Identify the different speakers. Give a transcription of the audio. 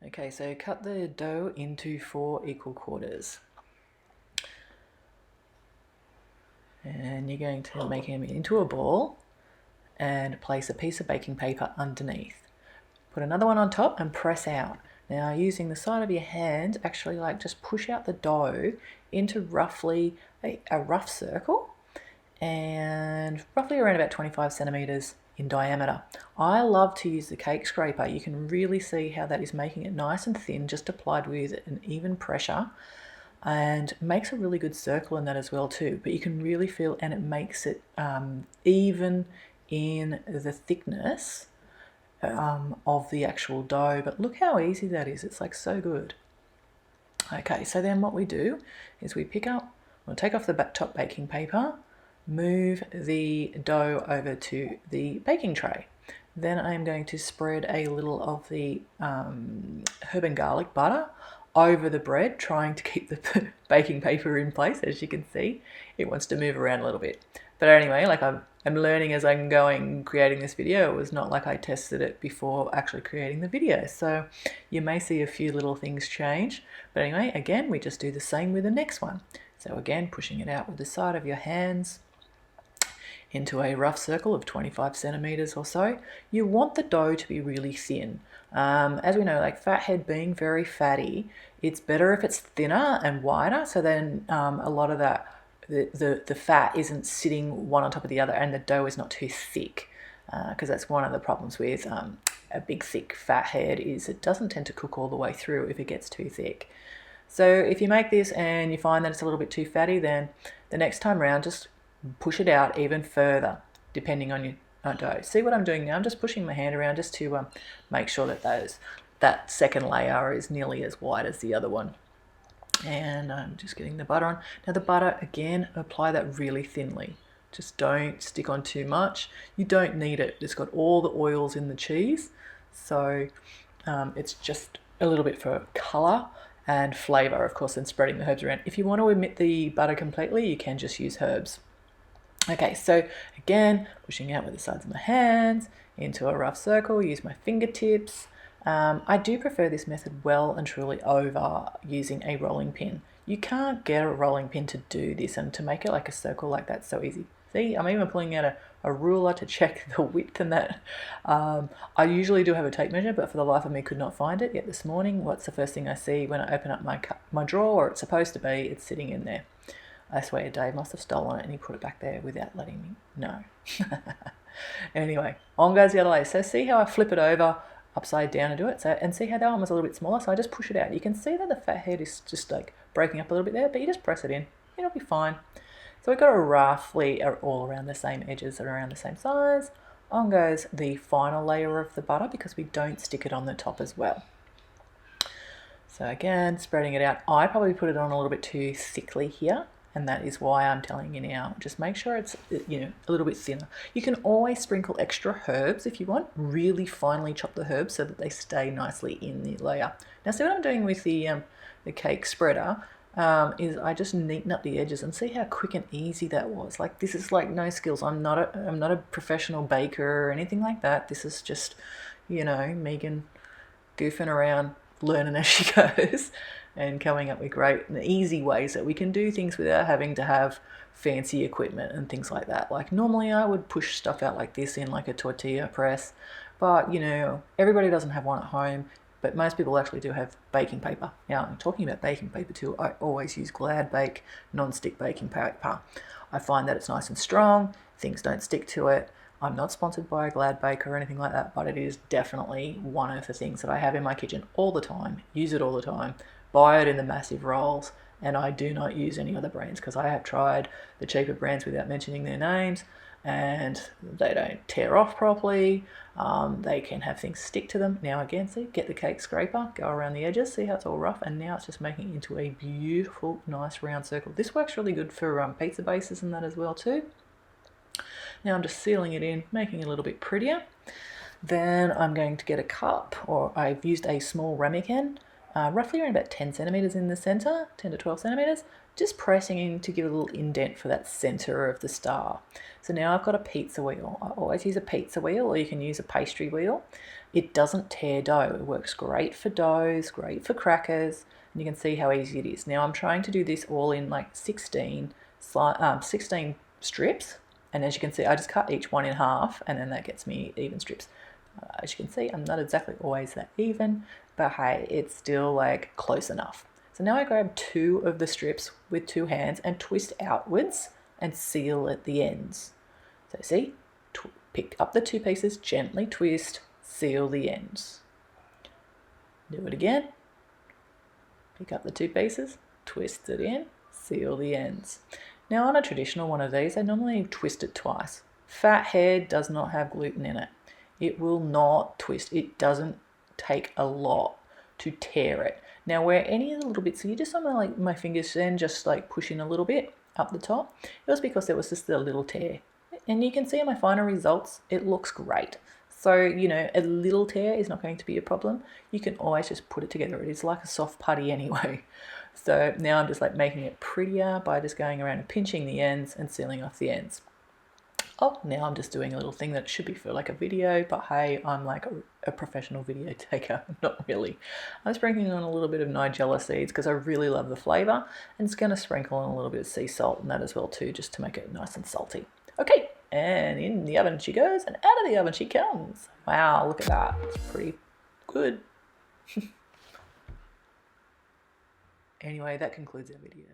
Speaker 1: Okay, so cut the dough into 4 equal quarters. And you're going to make them into a ball and place a piece of baking paper underneath. Put another one on top and press out. Now, using the side of your hand, actually just push out the dough into roughly a rough circle and roughly around about 25 centimeters in diameter. I love to use the cake scraper. You can really see how that is making it nice and thin, just applied with an even pressure, and makes a really good circle in that as well too. But you can really feel, and it makes it even in the thickness of the actual dough. But look how easy that is. It's like so good. Okay, so then what we do is we'll take off the top baking paper, move the dough over to the baking tray. Then I'm going to spread a little of the herb and garlic butter over the bread, trying to keep the baking paper in place. As you can see, it wants to move around a little bit. But anyway, I'm learning as I'm going, creating this video. It was not like I tested it before actually creating the video. So you may see a few little things change. But anyway, again, we just do the same with the next one. So again, pushing it out with the side of your hands into a rough circle of 25 centimeters or so. You want the dough to be really thin. As we know, like Fathead being very fatty, it's better if it's thinner and wider, so then a lot of that the fat isn't sitting one on top of the other and the dough is not too thick, because that's one of the problems with a big thick Fathead is it doesn't tend to cook all the way through if it gets too thick. So if you make this and you find that it's a little bit too fatty, then the next time around just push it out even further depending on your dough. See what I'm doing now? I'm just pushing my hand around just to make sure that that second layer is nearly as wide as the other one. And I'm just getting the butter on. Now the butter, again, apply that really thinly. Just don't stick on too much. You don't need it. It's got all the oils in the cheese. So it's just a little bit for colour and flavour, of course, and spreading the herbs around. If you want to omit the butter completely, you can just use herbs. Okay, so again, pushing out with the sides of my hands into a rough circle, use my fingertips. I do prefer this method well and truly over using a rolling pin. You can't get a rolling pin to do this and to make it like a circle like that so easy. See, I'm even pulling out a ruler to check the width and that. I usually do have a tape measure, but for the life of me could not find it yet this morning. What's the first thing I see when I open up my drawer, or it's supposed to be, it's sitting in there. I swear Dave must have stolen it and he put it back there without letting me know. Anyway, on goes the other way. So see how I flip it over upside down and do it? So, and see how that one was a little bit smaller? So I just push it out. You can see that the Fathead is just like breaking up a little bit there, but you just press it in. It'll be fine. So we've got a roughly all around the same edges and around the same size. On goes the final layer of the butter because we don't stick it on the top as well. So again, spreading it out. I probably put it on a little bit too thickly here, and that is why I'm telling you now. Just make sure it's a little bit thinner. You can always sprinkle extra herbs if you want. Really finely chop the herbs so that they stay nicely in the layer. Now, see what I'm doing with the cake spreader is I just neaten up the edges and see how quick and easy that was. Like, this is like no skills. I'm not a professional baker or anything like that. This is just Megan goofing around, learning as she goes, and coming up with great and easy ways that we can do things without having to have fancy equipment and things like that. Like normally I would push stuff out like this in like a tortilla press, but everybody doesn't have one at home, but most people actually do have baking paper. Now, I'm talking about baking paper too. I always use Glad Bake non-stick baking paper. I find that it's nice and strong, things don't stick to it. I'm not sponsored by a Glad Bake or anything like that, but it is definitely one of the things that I have in my kitchen all the time, use it all the time, buy it in the massive rolls, and I do not use any other brands because I have tried the cheaper brands without mentioning their names, and they don't tear off properly. They can have things stick to them. Now again, see, get the cake scraper, go around the edges, see how it's all rough, and now it's just making it into a beautiful, nice round circle. This works really good for pizza bases and that as well too. Now I'm just sealing it in, making it a little bit prettier. Then I'm going to get a cup, or I've used a small ramekin, roughly around about 10 centimeters in the center, 10 to 12 centimeters, just pressing in to give a little indent for that center of the star. So now I've got a pizza wheel. I always use a pizza wheel, or you can use a pastry wheel. It doesn't tear dough. It works great for doughs, great for crackers, and you can see how easy it is. Now I'm trying to do this all in like 16 strips, and as you can see, I just cut each one in half, and then that gets me even strips. As you can see, I'm not exactly always that even, but hey, it's still like close enough. So now I grab 2 of the strips with 2 hands and twist outwards and seal at the ends. So see, pick up the 2 pieces, gently twist, seal the ends. Do it again. Pick up the 2 pieces, twist it in, seal the ends. Now on a traditional one of these, I normally twist it twice. Fathead does not have gluten in it. It will not twist. It doesn't take a lot to tear it. Now where any of the little bits, so you just on my fingers then just like push in a little bit up the top, it was because there was just a little tear. And you can see in my final results, it looks great. So, you know, a little tear is not going to be a problem. You can always just put it together. It is like a soft putty anyway. So now I'm just like making it prettier by just going around and pinching the ends and sealing off the ends. Oh, now I'm just doing a little thing that should be for like a video, but hey, I'm like a professional video taker. Not really. I'm sprinkling on a little bit of nigella seeds because I really love the flavour, and it's going to sprinkle on a little bit of sea salt in that as well too, just to make it nice and salty. Okay, and in the oven she goes, and out of the oven she comes. Wow, look at that. It's pretty good. Anyway, that concludes our video.